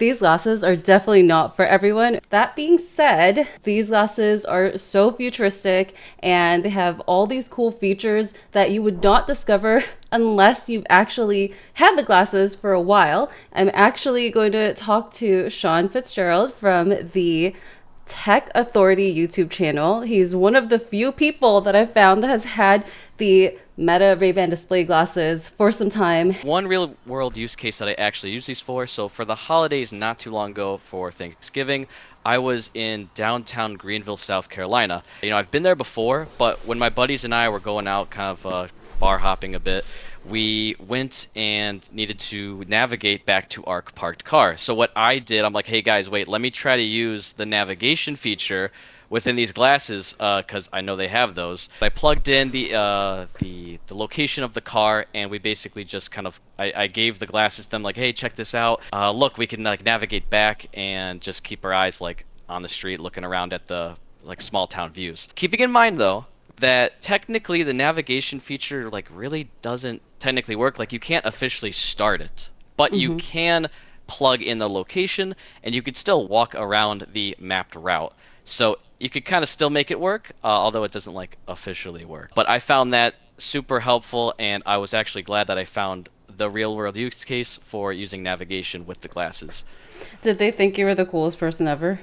These glasses are definitely not for everyone. That being said, these glasses are so futuristic and they have all these cool features that you would not discover unless you've actually had the glasses for a while. I'm actually going to talk to Sean Fitzgerald from the Tech Authority YouTube channel. He's one of the few people that I've found that has had the Meta RayBan display glasses for some time. One real world use case that I actually use these for, so for the holidays not too long ago for Thanksgiving, I was in downtown Greenville, South Carolina. I've been there before, but when my buddies and I were going out kind of bar hopping a bit, we went and needed to navigate back to our parked car. So what I did, I'm like, hey guys, wait, let me try to use the navigation feature within these glasses, because I know they have those. I plugged in the location of the car, and we basically just kind of I gave the glasses to them, like, hey, check this out. Look, we can like navigate back and just keep our eyes like on the street, looking around at the like small town views. Keeping in mind though that technically the navigation feature like really doesn't technically work. Like you can't officially start it, but you can plug in the location, and you could still walk around the mapped route. So you could kind of still make it work, although it doesn't like officially work. But I found that super helpful, and I was actually glad that I found the real world use case for using navigation with the glasses. Did they think you were the coolest person ever?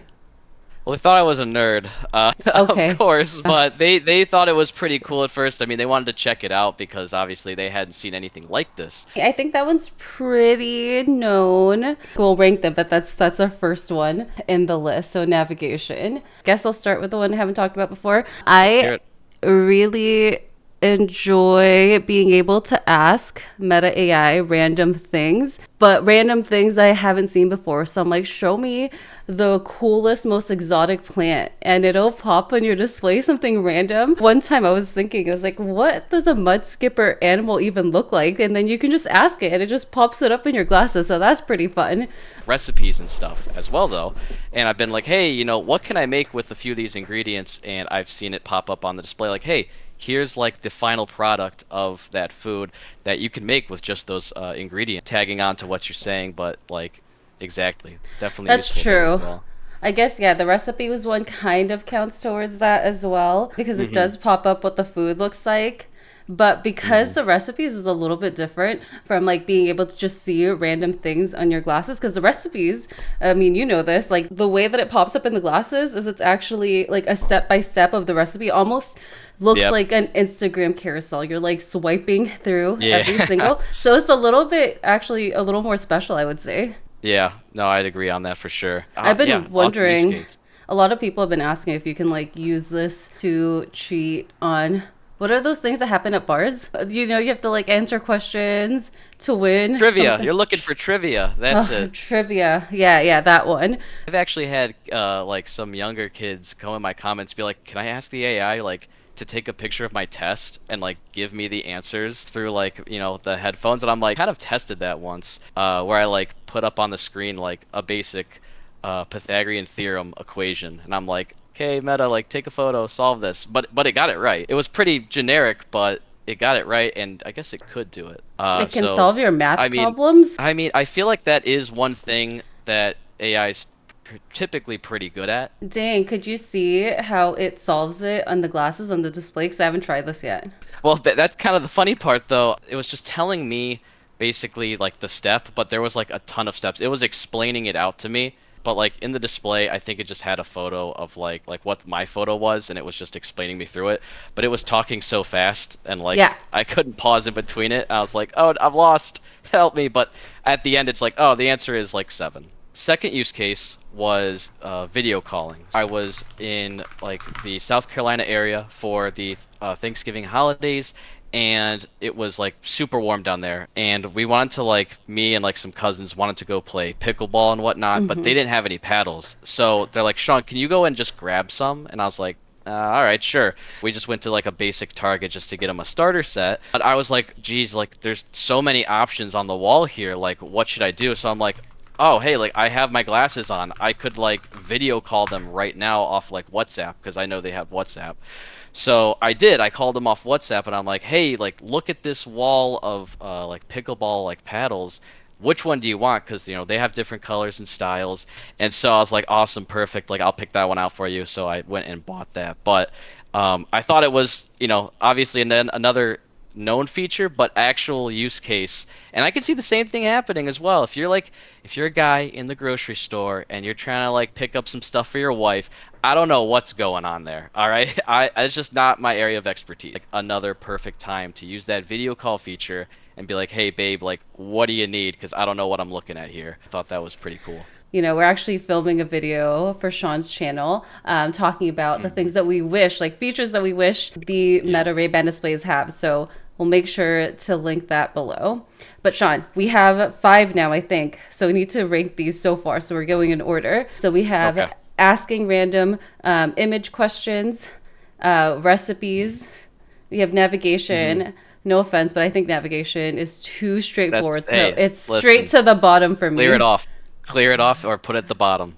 Well, they thought I was a nerd, Okay. of course, but they thought it was pretty cool at first. I mean, they wanted to check it out because obviously they hadn't seen anything like this. I think that one's pretty known. We'll rank them, but that's our first one in the list. So navigation. Guess I'll start with the one I haven't talked about before. Let's hear I it. really enjoy being able to ask Meta AI random things, but random things I haven't seen before. So I'm like, show me the coolest, most exotic plant, and it'll pop on your display something random. One time I was thinking, I was like, what does a mud skipper animal even look like? And then you can just ask it and it just pops it up in your glasses. So that's pretty fun. Recipes and stuff as well though, and I've been like, hey, what can I make with a few of these ingredients, and I've seen it pop up on the display like, hey, here's like the final product of that food that you can make with just those ingredients, tagging on to what you're saying, but like exactly, definitely That's useful there as true. well. I guess, yeah, the recipe was one kind of counts towards that as well because it does pop up what the food looks like. But because the recipes is a little bit different from like being able to just see random things on your glasses, because the recipes, I mean, you know this, like the way that it pops up in the glasses is it's actually like a step by step of the recipe, almost looks Yep. like an Instagram carousel. You're like swiping through Yeah. every single. So it's a little bit, actually, a little more special, I would say. Yeah, no, I'd agree on that for sure. I've Yeah, been awesome use wondering, case. a lot of people have been asking if you can like use this to cheat on what are those things that happen at bars? You have to like answer questions to win Trivia. something. You're looking for trivia. That's Oh, it. trivia. Yeah, yeah, that one. I've actually had like some younger kids come in my comments be like, "Can I ask the AI like to take a picture of my test and like give me the answers through like, the headphones?" And I'm like, kind of tested that once, where I like put up on the screen like a basic Pythagorean theorem equation, and I'm like, "Okay, Meta, like take a photo, solve this." But it got it right. It was pretty generic, but it got it right, and I guess it could do it. It can So solve your I math mean, problems. I feel like that is one thing that AI is typically pretty good at. Dang, could you see how it solves it on the glasses on the display? Because I haven't tried this yet. Well, that's kind of the funny part, though. It was just telling me basically like the step, but there was like a ton of steps. It was explaining it out to me, but like in the display, I think it just had a photo of like what my photo was, and it was just explaining me through it. But it was talking so fast, and like Yeah. I couldn't pause in between it. I was like, "Oh, I'm lost. Help me!" But at the end, it's like, "Oh, the answer is like 7." Second use case was video calling. I was in like the South Carolina area for the Thanksgiving holidays, and it was like super warm down there. And we wanted to like me and like some cousins wanted to go play pickleball and whatnot, but they didn't have any paddles. So they're like, "Sean, can you go and just grab some?" And I was like, all right, sure. We just went to like a basic Target just to get him a starter set. But I was like, geez, like there's so many options on the wall here. Like, what should I do? So I'm like, oh, hey, like I have my glasses on. I could like video call them right now off like WhatsApp because I know they have WhatsApp. So I did. I called them off WhatsApp and I'm like, hey, like look at this wall of like pickleball like paddles. which one do you want? Because, they have different colors and styles. And so I was like, awesome, perfect. Like, I'll pick that one out for you. So I went and bought that. But I thought it was, obviously another known feature, but actual use case. And I can see the same thing happening as well. If you're a guy in the grocery store and you're trying to like pick up some stuff for your wife, I don't know what's going on there. All right. It's just not my area of expertise. Like another perfect time to use that video call feature and be like, hey, babe, like, what do you need? Because I don't know what I'm looking at here. I thought that was pretty cool. We're actually filming a video for Sean's channel, talking about the things that we wish, like features that we wish the Yeah. Meta RayBan displays have. So we'll make sure to link that below. But Sean, we have 5 now, I think. So we need to rank these so far. So we're going in order. So we have Okay. asking random image questions, recipes. We have navigation. No offense, but I think navigation is too straightforward. So Hey, it's straight listen, to the bottom for me. clear it off. Clear it off or put it at the bottom.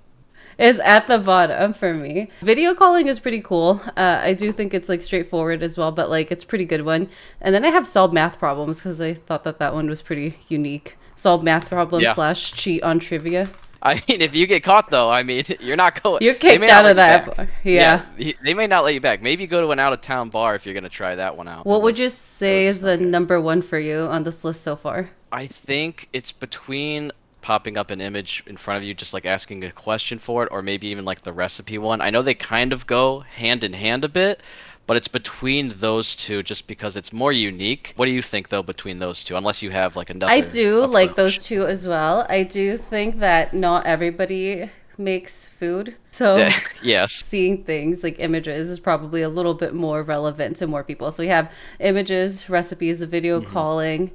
Is at the bottom for me. Video calling is pretty cool. I do think it's like straightforward as well, but like it's a pretty good one. And then I have solved math problems because I thought that one was pretty unique. Solve math problems Yeah. / cheat on trivia. I mean, if you get caught though, I mean, you're not going. You're They kicked may not out let of you that back. bar. Yeah. They may not let you back. Maybe go to an out-of-town bar if you're gonna try that one out. What would you Unless say it's is the okay. number 1 for you on this list so far? I think it's between popping up an image in front of you, just like asking a question for it, or maybe even like the recipe one. I know they kind of go hand in hand a bit, but it's between those two just because it's more unique. What do you think though between those two? Unless you have like another I do like approach. those two as well. I do think that not everybody makes food. So Yeah. Yes. seeing things like images is probably a little bit more relevant to more people. So we have images, recipes, video calling,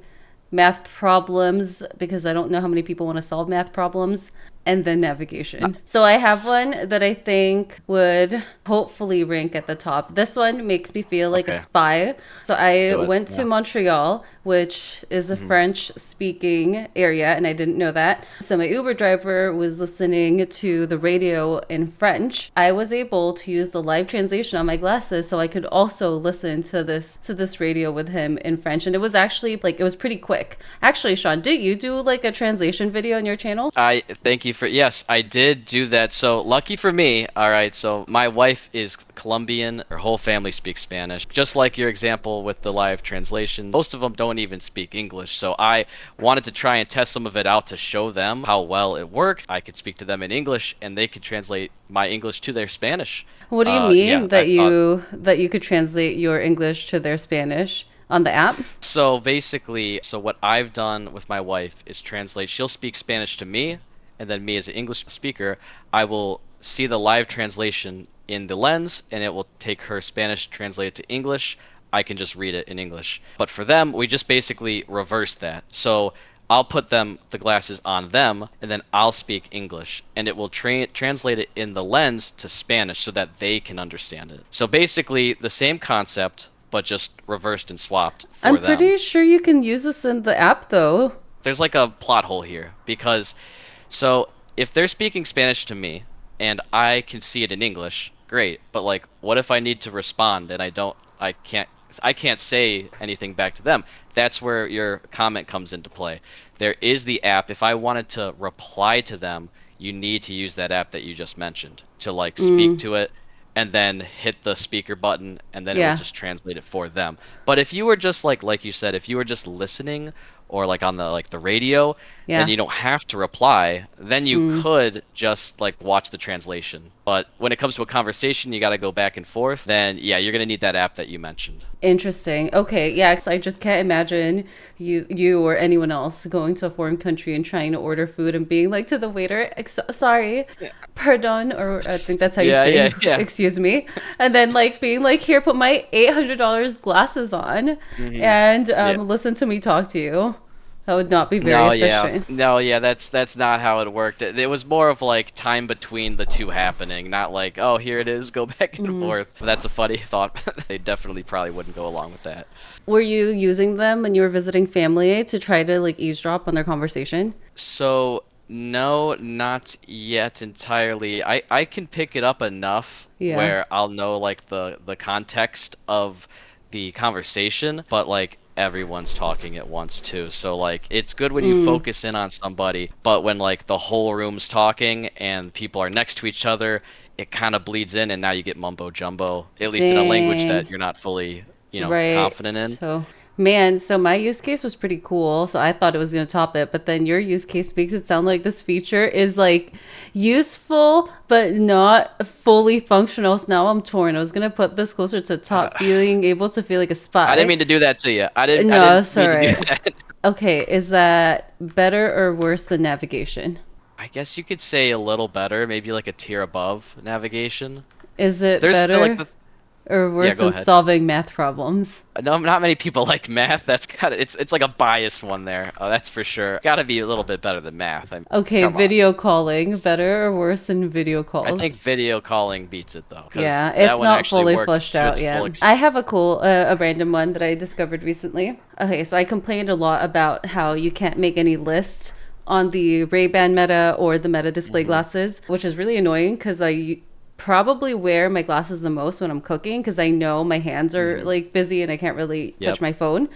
math problems, because I don't know how many people want to solve math problems, and then navigation. So I have one that I think would hopefully rank at the top. This one makes me feel like a Okay. spy. So I Do it. went to Yeah. Montreal, which is a French speaking area, and I didn't know that. So my Uber driver was listening to the radio in French. I was able to use the live translation on my glasses so I could also listen to this radio with him in French. And it was actually like it was pretty quick. Actually, Sean, did you do like a translation video on your channel? I thank you for yes, I did do that. So lucky for me, all right. So my wife is Colombian. Her whole family speaks Spanish. Just like your example with the live translation, most of them don't even speak English. So I wanted to try and test some of it out to show them how well it worked. I could speak to them in English and they could translate my English to their Spanish. What do you Yeah, mean I that thought you could translate your English to their Spanish on the app? so. Basically, so what I've done with my wife is translate. She'll speak Spanish to me, and then me as an English speaker, I will see the live translation in the lens, and it will take her Spanish, translate it to English. I can just read it in English. But for them, we just basically reverse that. So I'll put the glasses on them, and then I'll speak English, and it will translate it in the lens to Spanish so that they can understand it. So basically, the same concept, but just reversed and swapped for I'm them. pretty sure you can use this in the app though. There's like a plot hole here because so if they're speaking Spanish to me and I can see it in English, great. But like what if I need to respond and I can't say anything back to them? That's where your comment comes into play. There is the app. If I wanted to reply to them, you need to use that app that you just mentioned to like speak to it and then hit the speaker button and then it will Yeah. just translate it for them. But if you were just like you said, if you were just listening or like on the radio, then Yeah. you don't have to reply. Then you could just like watch the translation. But when it comes to a conversation, you got to go back and forth. Then yeah, you're gonna need that app that you mentioned. Interesting. Okay, yeah, 'cause I just can't imagine you or anyone else going to a foreign country and trying to order food and being like to the waiter, sorry, pardon, or I think that's how you Yeah, say, yeah, yeah. excuse me, and then like being like, here, put my $800 glasses on, and Yeah. listen to me talk to you. That would not be very No, yeah, efficient. no, yeah. That's not how it worked. It was more of like time between the two happening, not like oh here it is, go back and forth. That's a funny thought. They definitely probably wouldn't go along with that. Were you using them when you were visiting family to try to like eavesdrop on their conversation? So no, not yet entirely. I can pick it up enough Yeah. where I'll know like the context of the conversation, but like everyone's talking at once too. So like it's good when you focus in on somebody, but when like the whole room's talking and people are next to each other, it kind of bleeds in, and now you get mumbo jumbo, at least in a language Dang. that you're not fully, Right. confident in. So, man, so my use case was pretty cool. So I thought it was going to top it, but then your use case makes it sound like this feature is like useful, but not fully functional. So now I'm torn. I was going to put this closer to top, being able to feel like a I didn't spy. mean to do that to you. I No, didn't it's all mean to do right. that. Okay, is that better or worse than navigation? I guess you could say a little better, maybe like a tier above navigation. Is it There's still like better the or Yeah, worse go than ahead. solving math problems? No, not many people like math. That's kind of it's like a biased one there. That's for sure. Got to be a little bit better than math. I mean, Okay, come on. video calling, better or worse than video I think calls? video calling beats it though, because Yeah, that it's one not actually fully worked fleshed to out its full yet. extent. I have a random one that I discovered recently. Okay, so I complained a lot about how you can't make any lists on the RayBan Meta or the Meta display glasses, which is really annoying because probably wear my glasses the most when I'm cooking because I know my hands are like busy and I can't really touch Yep. my phone.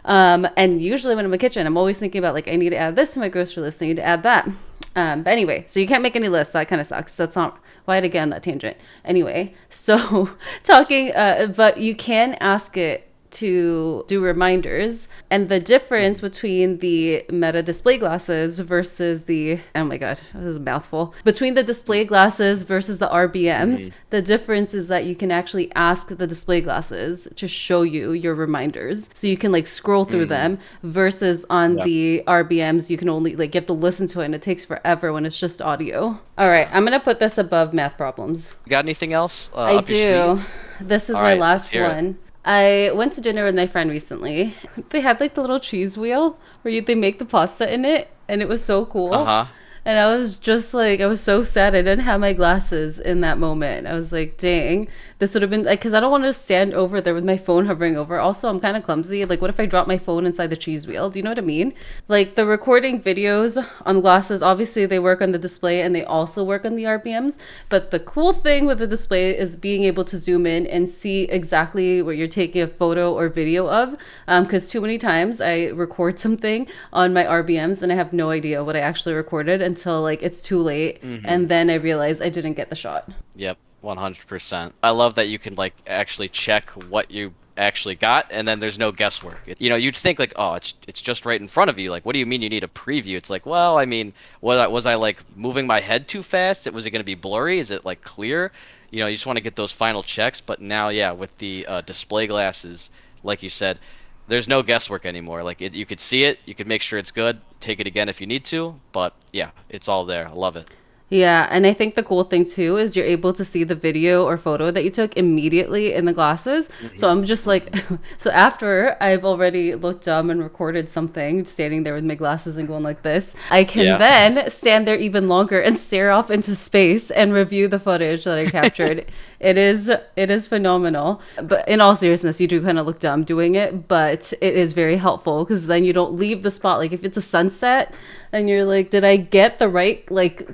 And usually when I'm in the kitchen, I'm always thinking about like I need to add this to my grocery list, I need to add that. But anyway, so you can't make any lists. That kind of sucks. That's not why to get on that tangent. Anyway, so but you can ask it to do reminders, and the difference between the Meta display glasses versus the, oh my god, this is a mouthful, between the display glasses versus the RBMs, the difference is that you can actually ask the display glasses to show you your reminders, so you can like scroll through them, versus on Yep. the RBMs you can only like, you have to listen to it and it takes forever when it's just audio. All right, So, I'm gonna put this above math problems. got anything else I up your sleeve? do. This is All my right, let's last hear it. one. I went to dinner with my friend recently. They had like the little cheese wheel where they make the pasta in it, and it was so Uh cool. huh. And I was just like, I was so sad I didn't have my glasses in that moment. I was like, dang, this would have been like, because I don't want to stand over there with my phone hovering over. Also, I'm kind of clumsy. Like, what if I drop my phone inside the cheese wheel? Do you know what I mean? Like, the recording videos on the glasses, obviously, they work on the display and they also work on the RPMs. But the cool thing with the display is being able to zoom in and see exactly what you're taking a photo or video of. Because too many times I record something on my RBMs and I have no idea what I actually recorded until like it's too late, and then I realize I didn't get the shot. Yep. 100%. I love that you can like actually check what you actually got, and then there's no guesswork. You'd think like, oh, it's just right in front of you. Like, what do you mean you need a preview? It's like, well, I mean, was I like moving my head too fast? Was it going to be blurry? Is it like clear? You just want to get those final checks. But now, yeah, with the display glasses, like you said, there's no guesswork anymore. Like you could see it, you could make sure it's good, take it again if you need to. But yeah, it's all there. I love it. Yeah, and I think the cool thing too is you're able to see the video or photo that you took immediately in the glasses. So I'm just like, so after I've already looked dumb and recorded something, standing there with my glasses and going like this, I can Yeah. then stand there even longer and stare off into space and review the footage that I captured. It is phenomenal. But in all seriousness, you do kind of look dumb doing it, but it is very helpful because then you don't leave the spot. Like if it's a sunset and you're like, did I get the right like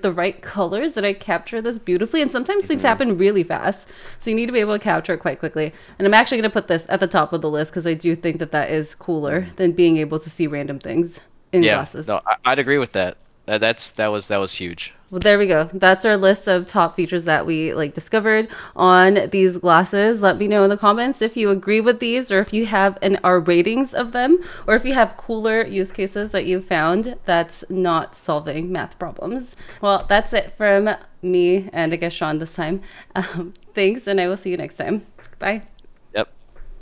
the right colors? Did I capture this beautifully? And sometimes things happen really fast, so you need to be able to capture it quite quickly. And I'm actually going to put this at the top of the list because I do think that that is cooler than being able to see random things in Yeah. glasses. No, I'd agree with that. That was huge. Well, there we go. That's our list of top features that we like discovered on these glasses. Let me know in the comments if you agree with these, or if you have our ratings of them, or if you have cooler use cases that you found that's not solving math problems. Well, that's it from me and I guess Sean this time. Thanks, and I will see you next time. Bye.